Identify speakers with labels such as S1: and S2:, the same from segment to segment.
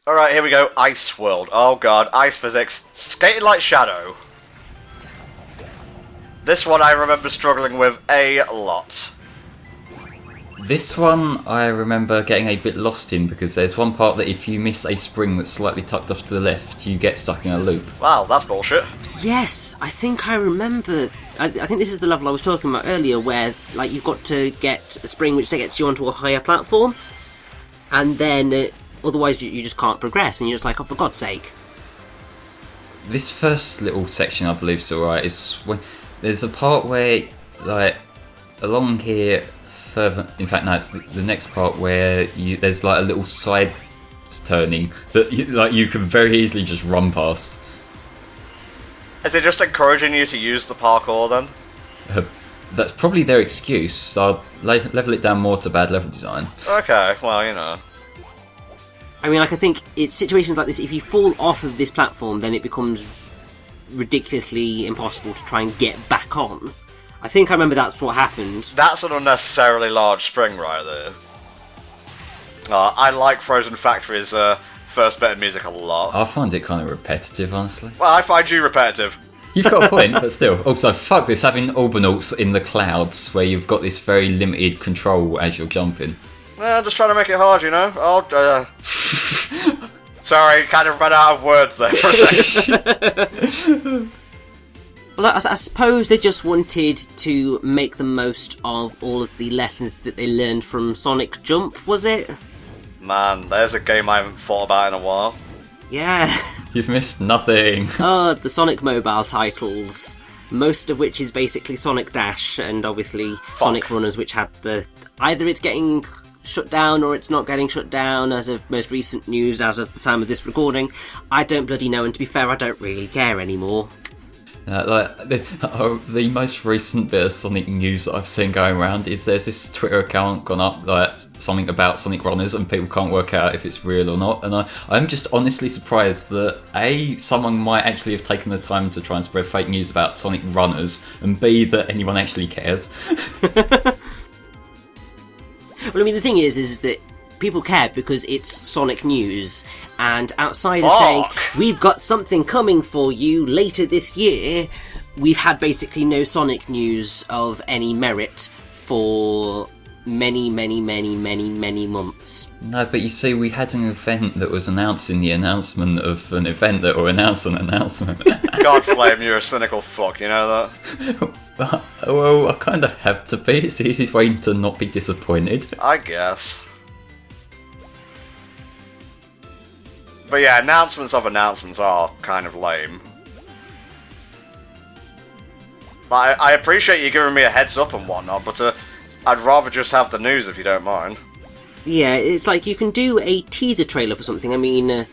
S1: Alright, here we go. Ice World. Oh god, ice physics. Skating like Shadow. This one I remember struggling with a lot.
S2: This one I remember getting a bit lost in because there's one part that if you miss a spring that's slightly tucked off to the left, you get stuck in a loop.
S1: Wow, that's bullshit.
S3: Yes, I think I remember. I think this is the level I was talking about earlier, where like you've got to get a spring which gets you onto a higher platform, and then otherwise you just can't progress, and you're just like, oh, for God's sake.
S2: This first little section, I believe, is alright. Is when there's a part where, like, along here, further. In fact, no, it's the next part where there's like a little side turning that you can very easily just run past.
S1: Is it just encouraging you to use the parkour then?
S2: That's probably their excuse, so I'll level it down more to bad level design.
S1: Okay, well, you know.
S3: I mean, like, I think it's situations like this, if you fall off of this platform, then it becomes ridiculously impossible to try and get back on. I think I remember that's what happened.
S1: That's an unnecessarily large spring right there. I like Frozen Factory's first bit of music a lot.
S2: I find it kind of repetitive, honestly.
S1: Well, I find you repetitive.
S2: You've got a point, but still. Also, fuck this, having Orbinauts in the clouds where you've got this very limited control as you're jumping.
S1: I'm just trying to make it hard, you know? Sorry, kind of ran out of words there for a second.
S3: Well, I suppose they just wanted to make the most of all of the lessons that they learned from Sonic Jump, was it?
S1: Man, there's a game I haven't thought about in a while.
S3: Yeah.
S2: You've missed nothing.
S3: Oh, the Sonic mobile titles. Most of which is basically Sonic Dash and obviously Sonic Runners, which had either it's getting shut down or it's not getting shut down as of most recent news as of the time of this recording. I don't bloody know, and to be fair, I don't really care anymore. The most recent bit of Sonic news that I've seen going around is there's this Twitter account gone up, like something about Sonic Runners, and people can't work out if it's real or not. And I'm just honestly surprised that A, someone might actually have taken the time to try and spread fake news about Sonic Runners, and B, that anyone actually cares. Well, I mean, the thing is that people care because it's Sonic news, and outside of saying, we've got something coming for you later this year, we've had basically no Sonic news of any merit for many months.
S2: No, but you see, we had an event that was announcing the announcement of an event that will announce an announcement.
S1: God flame, you're a cynical fuck, you know that?
S2: Well, I kind of have to be. It's the easiest way to not be disappointed.
S1: I guess. But yeah, announcements of announcements are kind of lame. But I appreciate you giving me a heads up and whatnot, but I'd rather just have the news if you don't mind.
S3: Yeah, it's like you can do a teaser trailer for something. I mean,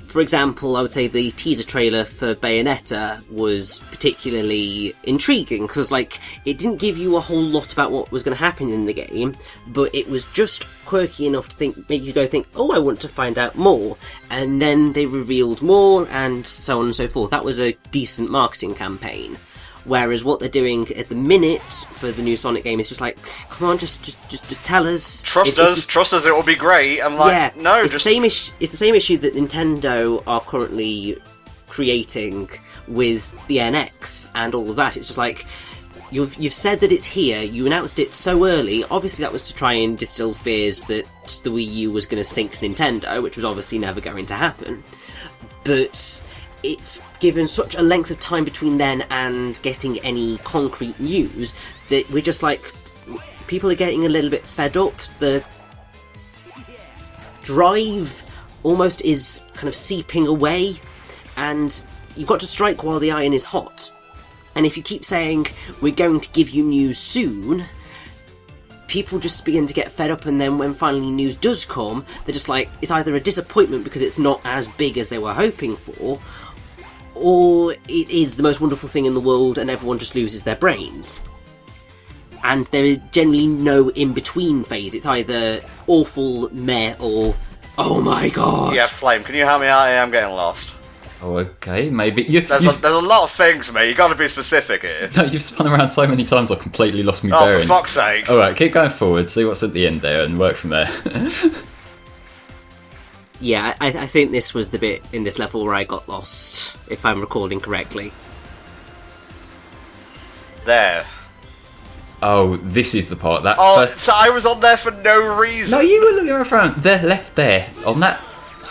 S3: for example, I would say the teaser trailer for Bayonetta was particularly intriguing because, like, it didn't give you a whole lot about what was going to happen in the game, but it was just quirky enough to make you go think, oh, I want to find out more. And then they revealed more, and so on and so forth. That was a decent marketing campaign. Whereas what they're doing at the minute for the new Sonic game is just like, come on, just tell us.
S1: Trust us, it will be great. I'm like,
S3: yeah,
S1: no,
S3: it's the same issue that Nintendo are currently creating with the NX and all of that. It's just like, you've said that it's here, you announced it so early. Obviously that was to try and distill fears that the Wii U was going to sink Nintendo, which was obviously never going to happen. But it's given such a length of time between then and getting any concrete news that we're just like, people are getting a little bit fed up. The drive almost is kind of seeping away, and you've got to strike while the iron is hot. And if you keep saying, we're going to give you news soon, people just begin to get fed up, and then when finally news does come, they're just like, it's either a disappointment because it's not as big as they were hoping for, or it is the most wonderful thing in the world and everyone just loses their brains. And there is generally no in-between phase. It's either awful, meh, or oh my god.
S1: Yeah, Flame, can you help me out here? I'm getting lost.
S2: Oh, okay, maybe.
S1: There's a lot of things, mate. You got to be specific here.
S2: No, you've spun around so many times I completely lost my
S1: Oh,
S2: bearings.
S1: for fuck's sake.
S2: Alright, keep going forward, see what's at the end there, and work from there.
S3: Yeah, I think this was the bit in this level where I got lost, if I'm recalling correctly.
S1: There.
S2: Oh, this is the part that
S1: Oh,
S2: first.
S1: so I was on there for no reason.
S2: No, you were looking around. They're left there on that.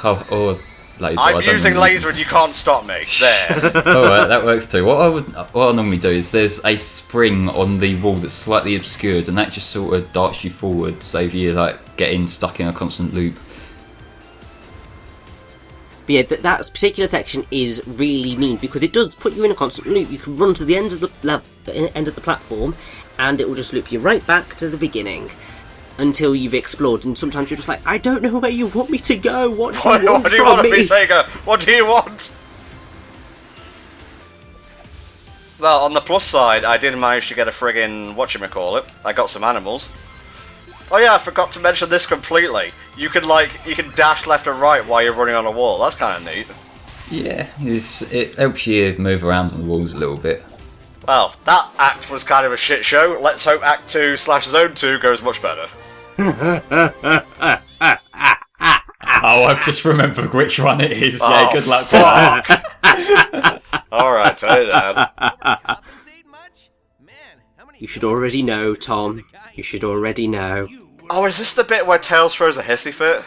S2: Oh, laser. I
S1: I'm
S2: don't
S1: using
S2: know.
S1: laser and you can't stop me. There.
S2: Alright, that works too. What I normally do is there's a spring on the wall that's slightly obscured, and that just sort of darts you forward, save you like getting stuck in a constant loop.
S3: But yeah, that particular section is really mean because it does put you in a constant loop. You can run to the end of the end of the platform, and it will just loop you right back to the beginning until you've explored. And sometimes you're just like, I don't know where you want me to go. What do you want
S1: What do you
S3: from
S1: want
S3: me?
S1: Sega? What do you want? Well, on the plus side, I did manage to get a friggin' whatchamacallit. I got some animals. Oh yeah, I forgot to mention this completely. You can dash left and right while you're running on a wall. That's kind of neat.
S2: Yeah, it helps you move around on the walls a little bit.
S1: Well, that act was kind of a shit show. Let's hope Act 2 / Zone 2 goes much better.
S2: Oh, I've just remembered which one it is.
S1: Oh,
S2: Yeah, good luck with that.
S1: Alright, tell you that.
S3: You should already know, Tom. You should already know.
S1: Oh, is this the bit where Tails throws a hissy fit?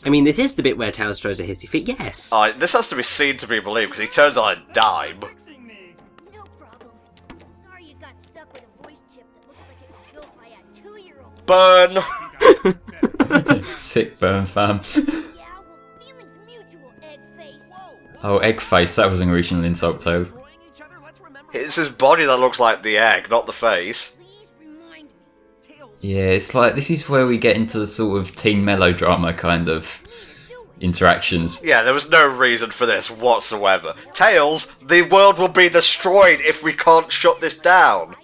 S3: I mean, this is the bit where Tails throws a hissy fit, yes.
S1: Oh, this has to be seen to be believed, because he turns on a dime.
S4: No problem. Sorry you got stuck with a voice chip that looks like it was built by a 2-year-old.
S1: Burn!
S2: Sick burn, fam.
S4: Yeah, well, feelings mutual, egg face.
S2: Oh, egg face. That was an original insult, Tails.
S1: It's his body that looks like the egg, not the face.
S4: Please remind me.
S2: Yeah, it's like this is where we get into the sort of teen melodrama kind of interactions.
S1: Yeah, there was no reason for this whatsoever. Tails, the world will be destroyed if we can't shut this down.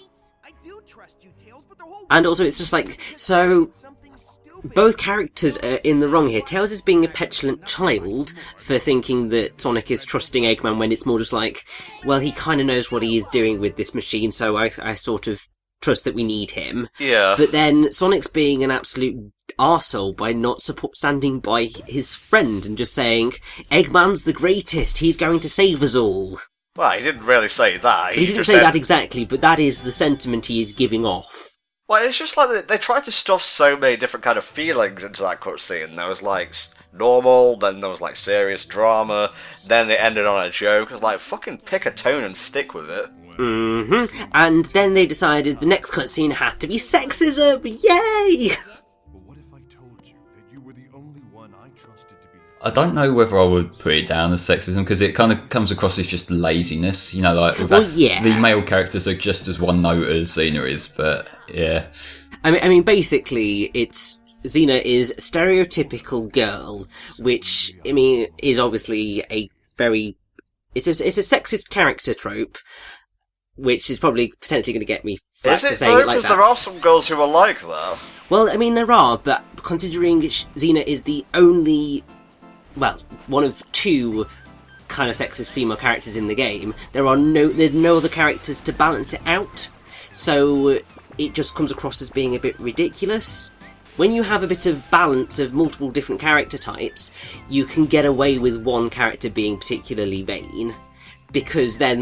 S5: I do trust you, Tails, but the whole
S3: And also, it's just like, so
S5: something stupid.
S3: both characters are in the wrong here. Tails is being a petulant child for thinking that Sonic is trusting Eggman when it's more just like, well, he kind of knows what he is doing with this machine, so I sort of trust that we need him.
S1: Yeah.
S3: But then Sonic's being an absolute arsehole by not standing by his friend and just saying, Eggman's the greatest, he's going to save us all.
S1: Well, he didn't really say that.
S3: He didn't
S1: just
S3: say
S1: said,
S3: that exactly, but that is the sentiment he is giving off.
S1: Well, it's just like they tried to stuff so many different kind of feelings into that cutscene. There was like normal, then there was like serious drama, then they ended on a joke. It was like, fucking pick a tone and stick with it.
S3: And then they decided the next cutscene had to be sexism! Yay!
S6: But what if I told you that you were the only one I trusted to be?
S2: I don't know whether I would put it down as sexism because it kind of comes across as just laziness. You know, like with
S3: Well, yeah.
S2: the male characters are just as one note as Xena is, but yeah.
S3: I mean, basically, Xena is stereotypical girl, which, I mean, is obviously a very... It's a sexist character trope, which is probably potentially going to get me flack
S1: Is
S3: for
S1: it
S3: saying
S1: though?
S3: it like
S1: Because
S3: that.
S1: there are some girls who are like that.
S3: Well, I mean, there are, but considering Xena is the only... Well, one of two kind of sexist female characters in the game, there's no other characters to balance it out, so it just comes across as being a bit ridiculous. When you have a bit of balance of multiple different character types, you can get away with one character being particularly vain, because then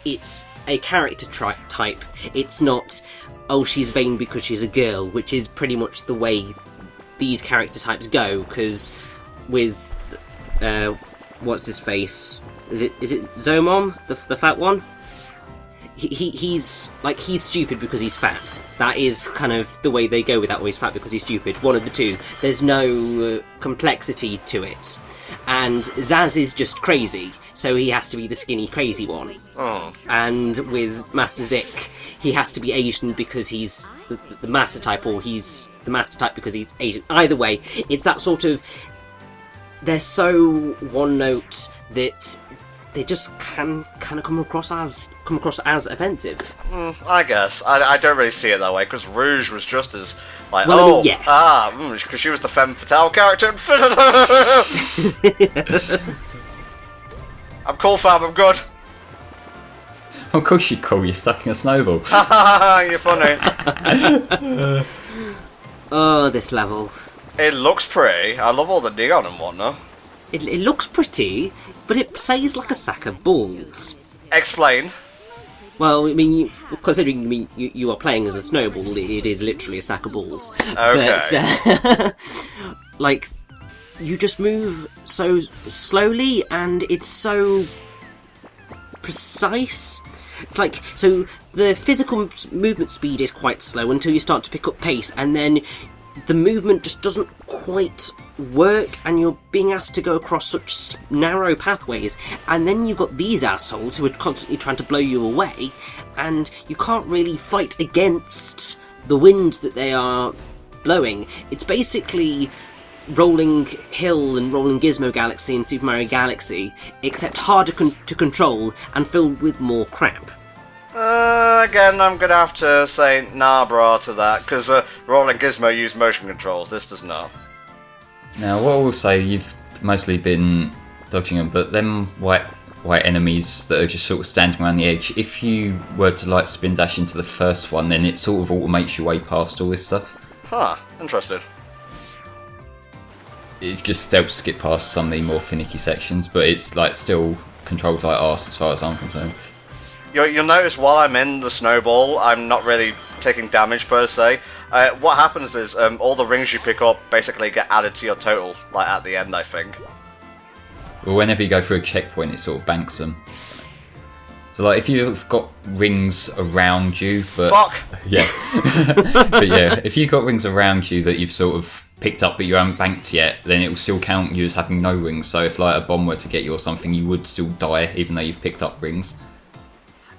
S3: it's a character type. It's not, oh, she's vain because she's a girl, which is pretty much the way these character types go, because with, what's his face? Is it Zomom, the fat one? He's stupid because he's fat. That is kind of the way they go with that, or he's fat because he's stupid. One of the two. There's no complexity to it. And Zaz is just crazy, so he has to be the skinny crazy one.
S1: Oh.
S3: And with Master Zik, he has to be Asian because he's the master type, or he's the master type because he's Asian. Either way, it's that sort of... They're so one note that they just can kind of come across as offensive.
S1: I guess. I don't really see it that way, because Rouge was just as, like,
S3: Well, I mean, yes.
S1: because she was the femme fatale character. I'm cool, fam, I'm good.
S2: Of course you're cool, you're stuck in a snowball.
S1: You're funny.
S3: Oh, this level.
S1: It looks pretty. I love all the neon and whatnot.
S3: It looks pretty, but it plays like a sack of balls.
S1: Explain.
S3: Well, I mean, considering you are playing as a snowball, it is literally a sack of balls.
S1: Okay.
S3: But, like, you just move so slowly, and it's so precise. It's like, so the physical movement speed is quite slow until you start to pick up pace, and then the movement just doesn't quite work, and you're being asked to go across such narrow pathways, and then you've got these assholes who are constantly trying to blow you away, and you can't really fight against the wind that they are blowing. It's basically Rolling Hill and Rolling Gizmo Galaxy and Super Mario Galaxy, except harder to control and filled with more crap.
S1: Again, I'm gonna have to say nah, brah, to that, because Rollin Gizmo used motion controls, this does not.
S2: Now, what I will say, you've mostly been dodging them, but them white enemies that are just sort of standing around the edge, if you were to like spin dash into the first one, then it sort of automates your way past all this stuff.
S1: Huh, interested.
S2: It's just stealth skip past some of the more finicky sections, but it's like still controlled like arse as far as I'm concerned.
S1: You'll notice while I'm in the snowball, I'm not really taking damage per se. What happens is all the rings you pick up basically get added to your total, like at the end, I think.
S2: Well, whenever you go through a checkpoint, it sort of banks them. So like, if you've got rings around you, but
S1: Fuck!
S2: Yeah, but yeah, if you've got rings around you that you've sort of picked up but you haven't banked yet, then it will still count you as having no rings. So if like a bomb were to get you or something, you would still die even though you've picked up rings.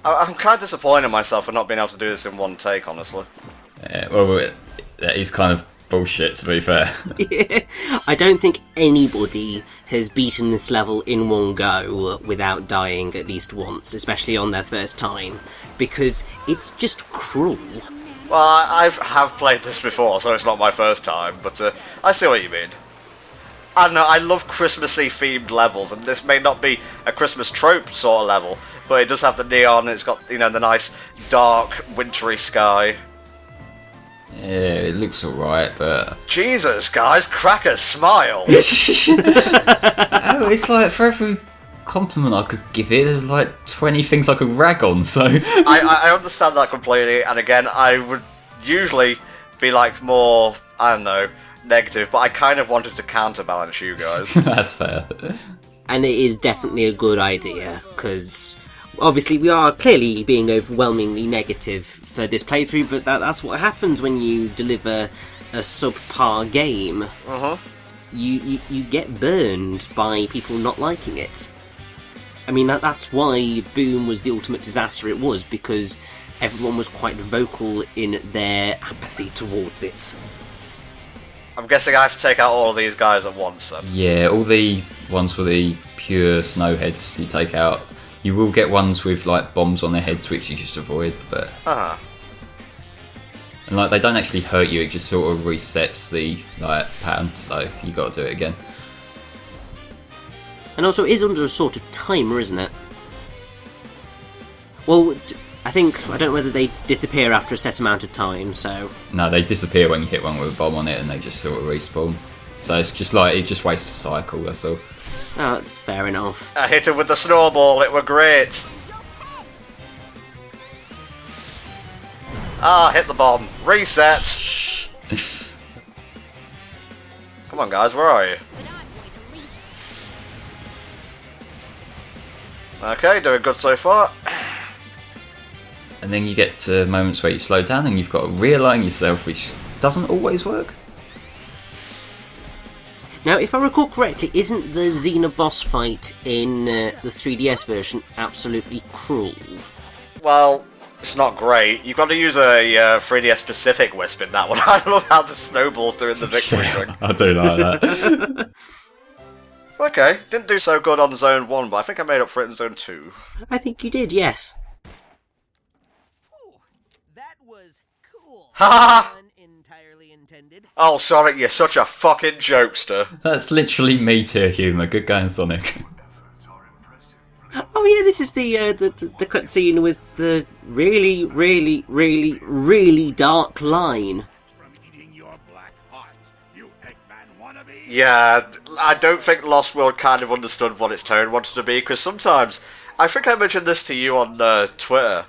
S1: I'm kind of disappointed in myself for not being able to do this in one take, honestly.
S2: Well, that is kind of bullshit, to be fair.
S3: Yeah. I don't think anybody has beaten this level in one go without dying at least once, especially on their first time, because it's just cruel.
S1: Well, I have played this before, so it's not my first time, but I see what you mean. I don't know, I love Christmassy themed levels, and this may not be a Christmas trope sort of level, but it does have the neon, it's got, you know, the nice dark wintry sky.
S2: Yeah, it looks alright, but
S1: Jesus, guys, Cracker, smile!
S2: it's like for every compliment I could give it, there's like 20 things I could rag on, so
S1: I understand that completely, and again, I would usually be like more, I don't know, negative, but I kind of wanted to counterbalance you guys.
S2: that's fair.
S3: And it is definitely a good idea, because obviously we are clearly being overwhelmingly negative for this playthrough, but that's what happens when you deliver a subpar game. You get burned by people not liking it. I mean, that's why Boom was the ultimate disaster it was, because everyone was quite vocal in their apathy towards it.
S1: I'm guessing I have to take out all of these guys at once, then.
S2: Yeah, all the ones with the pure snowheads you take out. You will get ones with like bombs on their heads, which you just avoid, but and like they don't actually hurt you; it just sort of resets the like pattern. So you got to do it again.
S3: And also, it is under a sort of timer, isn't it? Well, I don't know whether they disappear after a set amount of time. So
S2: No, they disappear when you hit one with a bomb on it, and they just sort of respawn. So it's just like it just wastes a cycle. That's all.
S3: oh, that's fair enough.
S1: I hit him with the snowball, it were great! Ah, hit the bomb. Reset! Come on guys, where are you? Okay, doing good so far.
S2: And then you get to moments where you slow down and you've got to realign yourself, which doesn't always work.
S3: Now, if I recall correctly, isn't the Xena boss fight in the 3DS version absolutely cruel?
S1: Well, it's not great. You've got to use a 3DS specific wisp in that one. I love how the snowball's doing the victory ring.
S2: I do like that.
S1: Okay, didn't do so good on Zone 1, but I think I made up for it in Zone 2.
S3: I think you did, yes.
S5: Ooh, that was cool.
S1: Ha!
S5: Pun entirely intended.
S1: Oh, Sonic, you're such a fucking jokester.
S2: That's literally me-tier humour. Good going, Sonic.
S3: Oh yeah, this is the cutscene with the really, really, really, really dark line.
S6: From eating your black heart. You Eggman wannabe!
S1: Yeah, I don't think Lost World kind of understood what its tone wanted to be, because sometimes, I think I mentioned this to you on Twitter,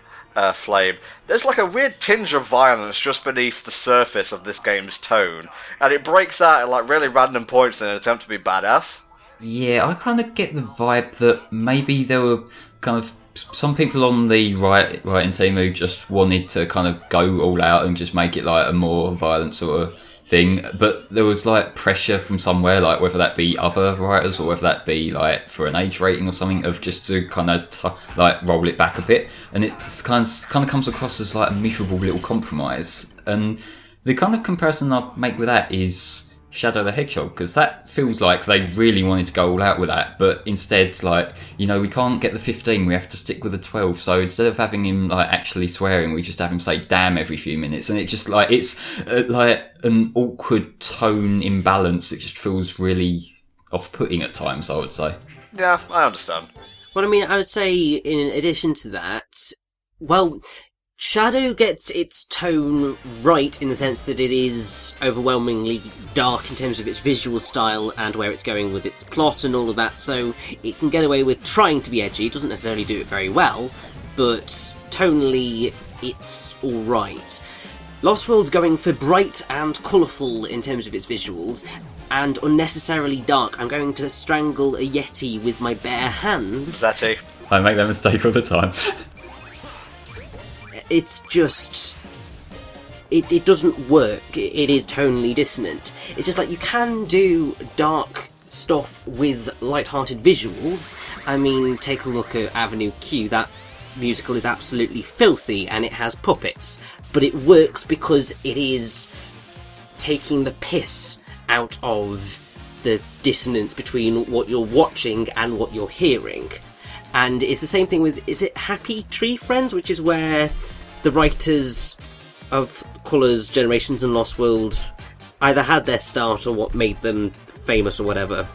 S1: Flame, there's like a weird tinge of violence just beneath the surface of this game's tone, and it breaks out at like really random points in an attempt to be badass.
S2: Yeah, I kind of get the vibe that maybe there were kind of some people on the writing team who just wanted to kind of go all out and just make it like a more violent sort of thing, but there was like pressure from somewhere, like whether that be other writers or whether that be like for an age rating or something, of just to kind of like roll it back a bit, and it kind of comes across as like a miserable little compromise. And the kind of comparison I make with that is Shadow the Hedgehog, because that feels like they really wanted to go all out with that, but instead, like, you know, we can't get the 15, we have to stick with the 12, so instead of having him like actually swearing, we just have him say damn every few minutes, and it just like, it's like an awkward tone imbalance. It just feels really off-putting at times, I would say.
S1: Yeah, I understand.
S3: Well, I mean, I would say in addition to that, well, Shadow gets its tone right in the sense that it is overwhelmingly dark in terms of its visual style and where it's going with its plot and all of that, so it can get away with trying to be edgy. It doesn't necessarily do it very well, but tonally it's alright. Lost World's going for bright and colourful in terms of its visuals, and unnecessarily dark. I'm going to strangle a Yeti with my bare hands.
S1: Zeti.
S2: I make that mistake all the time.
S3: It's just... It doesn't work. It is tonally dissonant. It's just like, you can do dark stuff with light-hearted visuals. I mean, take a look at Avenue Q. That musical is absolutely filthy, and it has puppets. But it works because it is taking the piss out of the dissonance between what you're watching and what you're hearing. And it's the same thing with, is it Happy Tree Friends, which is where the writers of Colours, Generations and Lost World either had their start or what made them famous or whatever.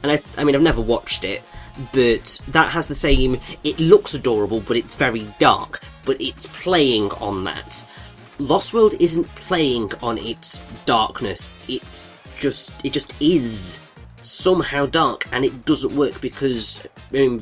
S3: And I mean, I've never watched it, but that has the same, it looks adorable, but it's very dark, but it's playing on that. Lost World isn't playing on its darkness, it just is somehow dark, and it doesn't work because, I mean,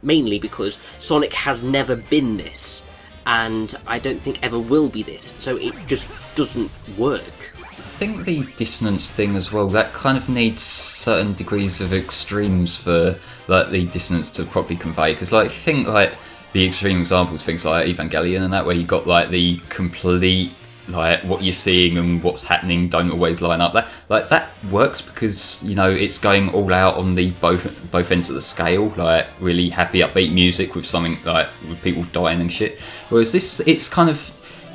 S3: mainly because Sonic has never been this, and I don't think ever will be this, so it just doesn't work.
S2: I think the dissonance thing as well, that kind of needs certain degrees of extremes for like the dissonance to properly convey, because like, think like the extreme examples, things like Evangelion and that, where you got like the complete, like, what you're seeing and what's happening don't always line up. That works because, you know, it's going all out on the both ends of the scale, like really happy upbeat music with something like with people dying and shit. Whereas this, it's kind of,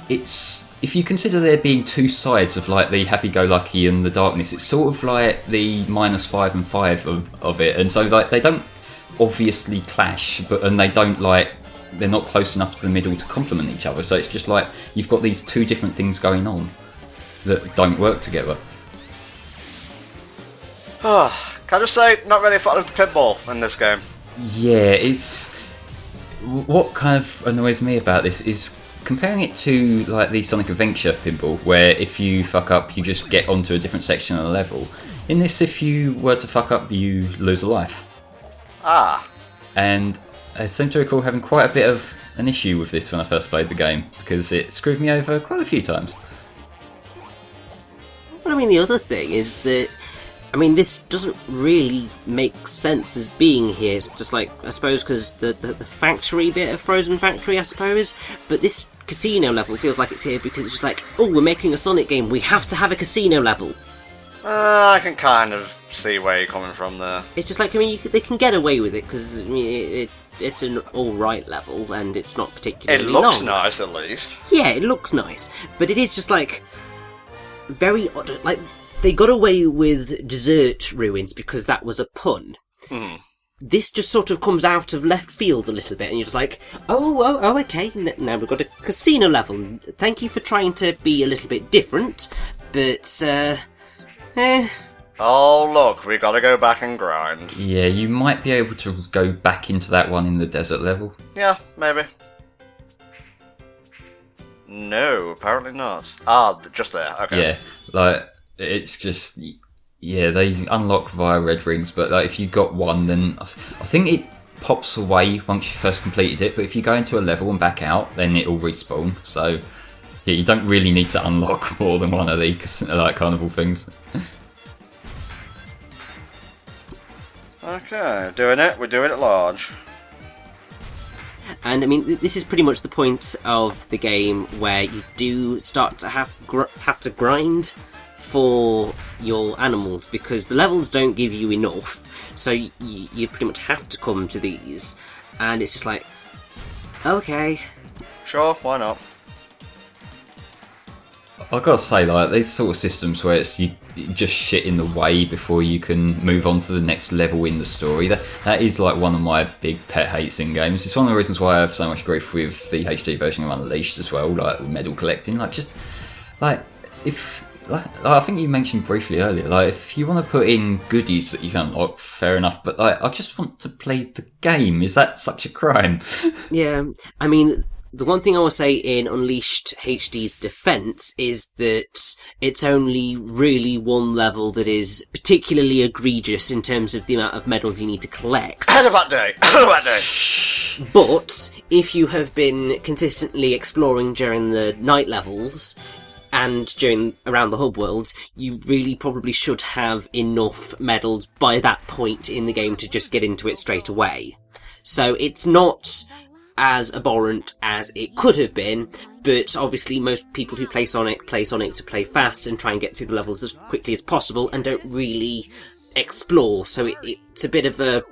S2: it's, if you consider there being two sides of like the happy-go-lucky and the darkness, it's sort of like the -5 and 5 of it, and so like they don't obviously clash, and they don't like, they're not close enough to the middle to complement each other, so it's just like you've got these two different things going on that don't work together.
S1: Can I just say, not really a fan of the pinball in this game.
S2: Yeah, it's, what kind of annoys me about this is comparing it to like the Sonic Adventure pinball, where if you fuck up you just get onto a different section of the level. In this, if you were to fuck up, you lose a life. And I seem to recall having quite a bit of an issue with this when I first played the game, because it screwed me over quite a few times.
S3: Well, I mean, the other thing is that, I mean, this doesn't really make sense as being here. It's just like, I suppose, because the factory bit of Frozen Factory, I suppose, but this casino level feels like it's here because it's just like, oh, we're making a Sonic game, we have to have a casino level.
S1: I can kind of see where you're coming from there.
S3: It's just like, I mean, they can get away with it because, I mean, it's an alright level and it's not particularly
S1: It looks
S3: long.
S1: nice, at least.
S3: Yeah, it looks nice, but it is just like very odd. Like, they got away with Desert Ruins because that was a pun. This just sort of comes out of left field a little bit, and you're just like, oh, okay, now we've got a casino level. Thank you for trying to be a little bit different, but,
S1: Oh, look, we gotta go back and grind.
S2: Yeah, you might be able to go back into that one in the desert level.
S1: Yeah, maybe. No, apparently not. Just there, okay.
S2: Yeah, like, it's just, yeah, they unlock via red rings, but like, if you got one, then I think it pops away once you first completed it, but if you go into a level and back out, then it'll respawn. So yeah, you don't really need to unlock more than one of these like carnival things.
S1: Okay, doing it. We're doing it large.
S3: And I mean, this is pretty much the point of the game where you do start to have to grind for your animals, because the levels don't give you enough, so you pretty much have to come to these, and it's just like, okay.
S1: Sure, why not?
S2: I've got to say, like, these sort of systems where it's you just shit in the way before you can move on to the next level in the story, that is like one of my big pet hates in games. It's one of the reasons why I have so much grief with the HD version of Unleashed as well, like medal collecting. Like, just like, if like, I think you mentioned briefly earlier, like, if you want to put in goodies that you can unlock, fair enough, but like, I just want to play the game. Is that such a crime?
S3: Yeah, I mean, the one thing I will say in Unleashed HD's defense is that it's only really one level that is particularly egregious in terms of the amount of medals you need to collect.
S1: Had a bad day. Had a bad day.
S3: But if you have been consistently exploring during the night levels and during around the hub worlds, you really probably should have enough medals by that point in the game to just get into it straight away. So it's not as abhorrent as it could have been, but obviously most people who play Sonic to play fast and try and get through the levels as quickly as possible and don't really explore, so it's a bit of a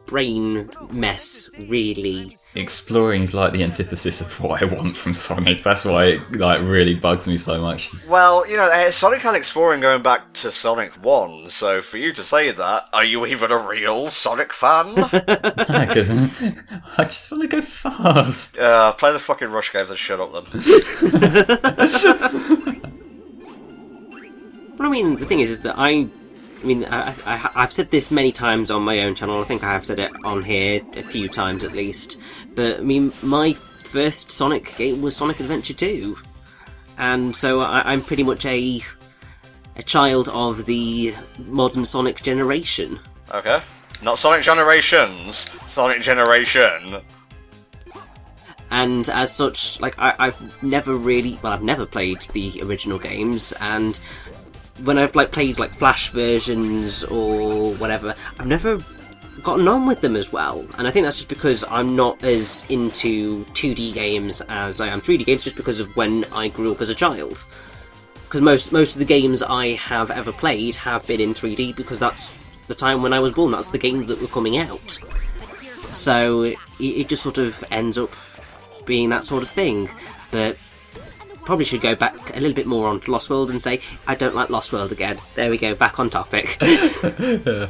S3: brain mess, really.
S2: Exploring is like the antithesis of what I want from Sonic. That's why it like really bugs me so much.
S1: Well, you know, Sonic had exploring going back to Sonic 1, so for you to say that, are you even a real Sonic fan?
S2: I just want to go fast.
S1: Play the fucking Rush games and shut up then.
S3: Well, I mean, the thing is that I've said this many times on my own channel. I think I have said it on here a few times at least. But I mean, my first Sonic game was Sonic Adventure 2, and so I'm pretty much a child of the modern Sonic generation.
S1: Okay. Not Sonic Generations. Sonic Generation.
S3: And as such, like, I've never played the original games, and when I've like played like Flash versions or whatever, I've never gotten on with them as well. And I think that's just because I'm not as into 2D games as I am 3D games, just because of when I grew up as a child. Because most of the games I have ever played have been in 3D, because that's the time when I was born, that's the games that were coming out. So it just sort of ends up being that sort of thing. But probably should go back a little bit more on Lost World and say, I don't like Lost World again. There we go, back on topic.
S1: Oh,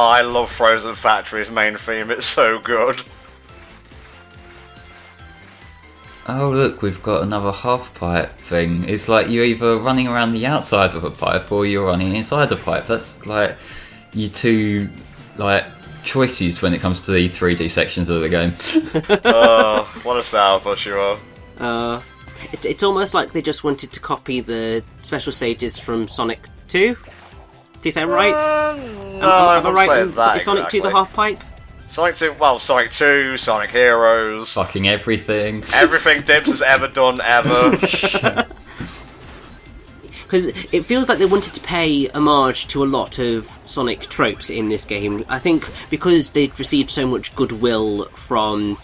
S1: I love Frozen Factory's main theme, it's so good.
S2: Oh look, we've got another half pipe thing. It's like you're either running around the outside of a pipe or you're running inside a pipe. That's like your two like choices when it comes to the 3D sections of the game.
S1: What a sourpuss you are.
S3: It's almost like they just wanted to copy the special stages from Sonic 2. Please say I'm right.
S1: No, I'm not saying that
S3: Is Sonic 2 the
S1: exactly.
S3: half pipe?
S1: Sonic 2, well, Sonic 2, Sonic Heroes.
S2: Fucking everything.
S1: Everything Dibs has ever done, ever.
S3: Because it feels like they wanted to pay homage to a lot of Sonic tropes in this game. I think because they'd received so much goodwill from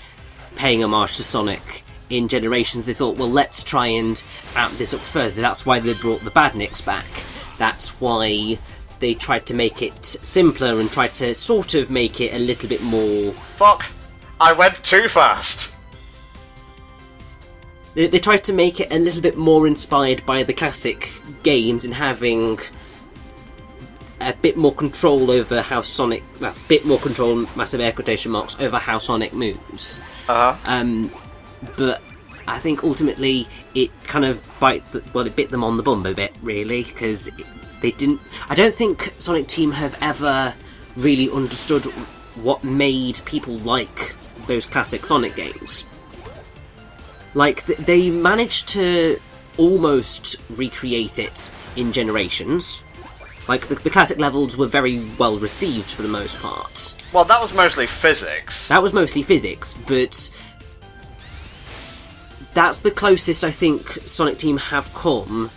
S3: paying homage to Sonic in Generations, they thought, well, let's try and amp this up further. That's why they brought the Badniks back. That's why they tried to make it simpler and tried to sort of make it a little bit more...
S1: Fuck. I went too fast.
S3: They tried to make it a little bit more inspired by the classic games and having a bit more control over how Sonic... Well, a bit more control, massive air quotation marks, over how Sonic moves. But I think ultimately it kind of it bit them on the bum a bit, really, because they didn't... I don't think Sonic Team have ever really understood what made people like those classic Sonic games. Like, they managed to almost recreate it in Generations. Like, the classic levels were very well received for the most part.
S1: Well, that was mostly physics.
S3: That was mostly physics, but that's the closest I think Sonic Team have come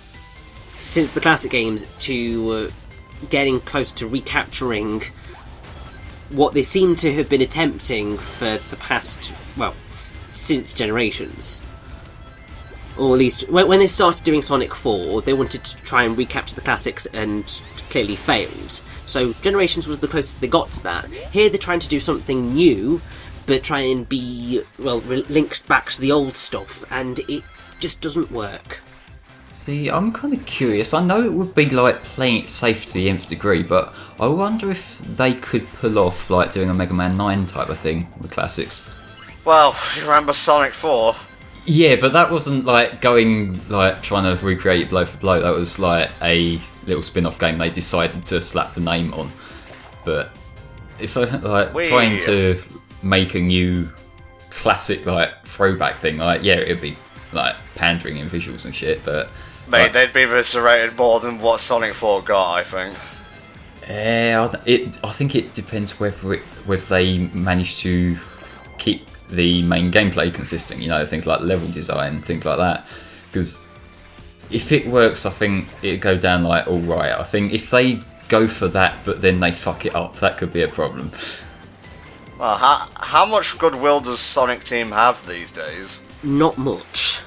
S3: since the classic games to getting close to recapturing what they seem to have been attempting for the past, well, since Generations. Or at least, when they started doing Sonic 4, they wanted to try and recapture the classics and clearly failed. So Generations was the closest they got to that. Here they're trying to do something new, but try and be, well, linked back to the old stuff, and it just doesn't work.
S2: See, I'm kind of curious. I know it would be like playing it safe to the nth degree, but I wonder if they could pull off like doing a Mega Man 9 type of thing with classics.
S1: Well, you remember Sonic 4?
S2: Yeah, but that wasn't like going like trying to recreate it blow for blow. That was like a little spin-off game they decided to slap the name on. But if I like trying to make a new classic like throwback thing, like yeah, it'd be like pandering in visuals and shit, but
S1: Mate,
S2: like,
S1: they'd be eviscerated more than what Sonic 4 got, I think.
S2: I think it depends whether they manage to keep the main gameplay consistent, you know, things like level design, things like that. Because if it works, I think it'd go down like alright. I think if they go for that but then they fuck it up, that could be a problem.
S1: Well, how much goodwill does Sonic Team have these days?
S3: Not much.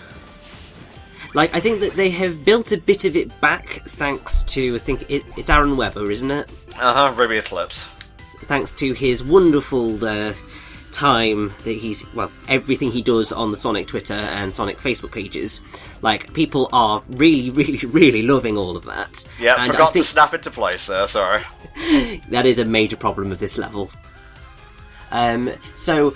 S3: Like, I think that they have built a bit of it back thanks to, I think it's Aaron Webber, isn't it?
S1: Ruby Eclipse.
S3: Thanks to his wonderful time that he's, well, everything he does on the Sonic Twitter and Sonic Facebook pages. Like, people are really, really, really loving all of that.
S1: Yeah,
S3: and
S1: forgot to snap into place, sir, sorry.
S3: That is a major problem of this level. So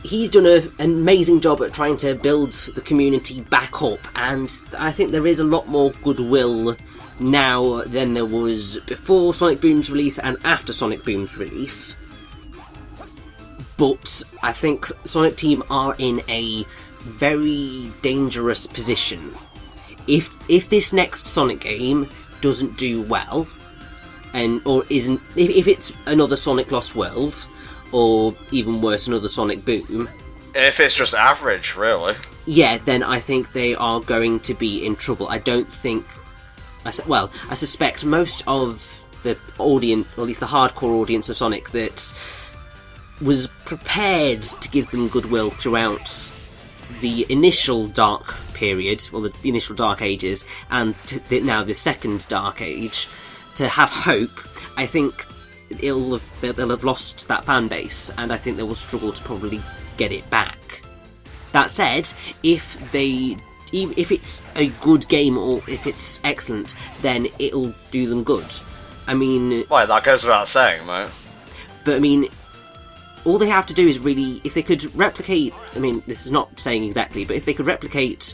S3: he's done an amazing job at trying to build the community back up, and I think there is a lot more goodwill now than there was before Sonic Boom's release and after Sonic Boom's release. But I think Sonic Team are in a very dangerous position. If this next Sonic game doesn't do well, if it's another Sonic Lost World, or even worse, another Sonic Boom.
S1: If it's just average, really.
S3: Yeah, then I think they are going to be in trouble. I don't think... I suspect most of the audience, or at least the hardcore audience of Sonic, that was prepared to give them goodwill throughout the initial dark period, or the initial dark ages, and now the second dark age, to have hope. I think they'll have lost that fan base, and I think they will struggle to probably get it back. That said, if it's a good game or if it's excellent, then it'll do them good. I mean...
S1: Well, that goes without saying, mate.
S3: But I mean, all they have to do is really... If they could replicate... I mean, this is not saying exactly, but if they could replicate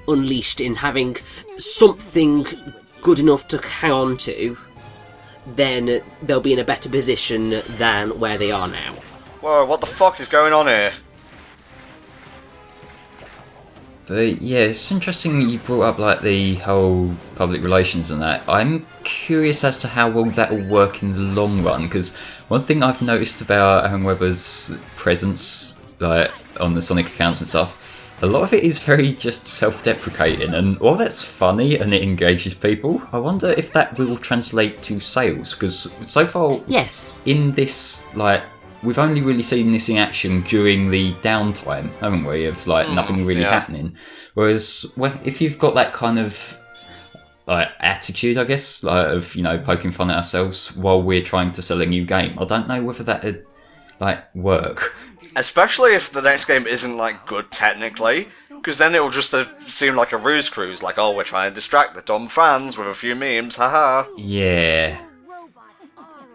S3: Unleashed in having something good enough to hang on to, then they'll be in a better position than where they are now.
S1: Whoa, what the fuck is going on here?
S2: But yeah, it's interesting you brought up like the whole public relations and that. I'm curious as to how well that will work in the long run, because one thing I've noticed about Aaron Webber's presence like on the Sonic accounts and stuff, a lot of it is very just self-deprecating, and while that's funny and it engages people, I wonder if that will translate to sales, because so far
S3: Yes.
S2: in this, like, we've only really seen this in action during the downtime, haven't we, of like nothing really happening. Whereas if you've got that kind of like attitude, I guess, like, of, you know, poking fun at ourselves while we're trying to sell a new game, I don't know whether that'd like work.
S1: Especially if the next game isn't, like, good technically, because then it will just seem like a ruse cruise, like, oh, we're trying to distract the dumb fans with a few memes, haha.
S2: Yeah.
S4: Robots are a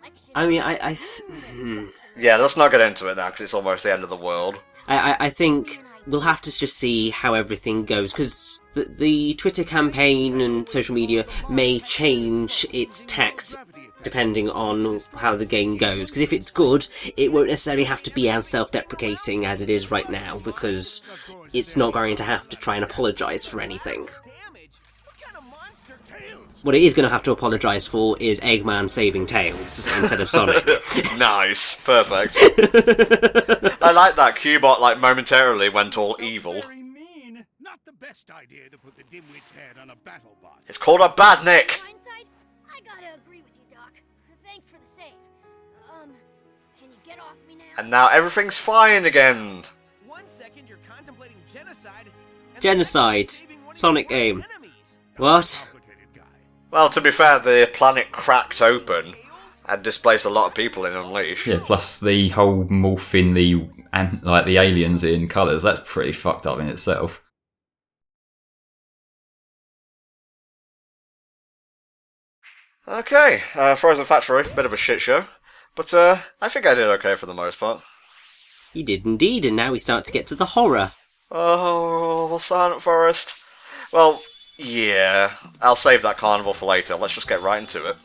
S4: reflection.
S3: I mean,
S1: Yeah, let's not get into it now, because it's almost the end of the world.
S3: I think we'll have to just see how everything goes, because the Twitter campaign and social media may change its tact depending on how the game goes. Because if it's good, it won't necessarily have to be as self-deprecating as it is right now, because it's not going to have to try and apologise for anything.
S5: Damage? What kind of monster? Tails!
S3: What it is going to have to apologise for is Eggman saving Tails instead of Sonic.
S1: Nice, perfect. I like that Cubot like momentarily went all evil.
S7: Very mean. Not the best idea to put the dimwit's head on a battle bot.
S1: It's called a badnik.
S4: Hindsight, I gotta agree with you, Doc. Thanks for the save. Can you get off me now?
S1: And now everything's fine again.
S5: 1 second you're contemplating genocide. and
S3: Genocide.
S5: the next saving one of
S3: Sonic
S5: your
S3: game.
S5: worst enemies.
S3: What?
S7: Complicated guy.
S1: Well, to be fair, the planet cracked open and displaced a lot of people in Unleash.
S2: Yeah, plus the whole morphing the aliens in colours, that's pretty fucked up in itself.
S1: Okay, Frozen Factory, bit of a shit show. But I think I did okay for the most part.
S3: You did indeed, and now we start to get to the horror.
S1: Oh, Silent Forest. Well, yeah, I'll save that carnival for later. Let's just get right into it.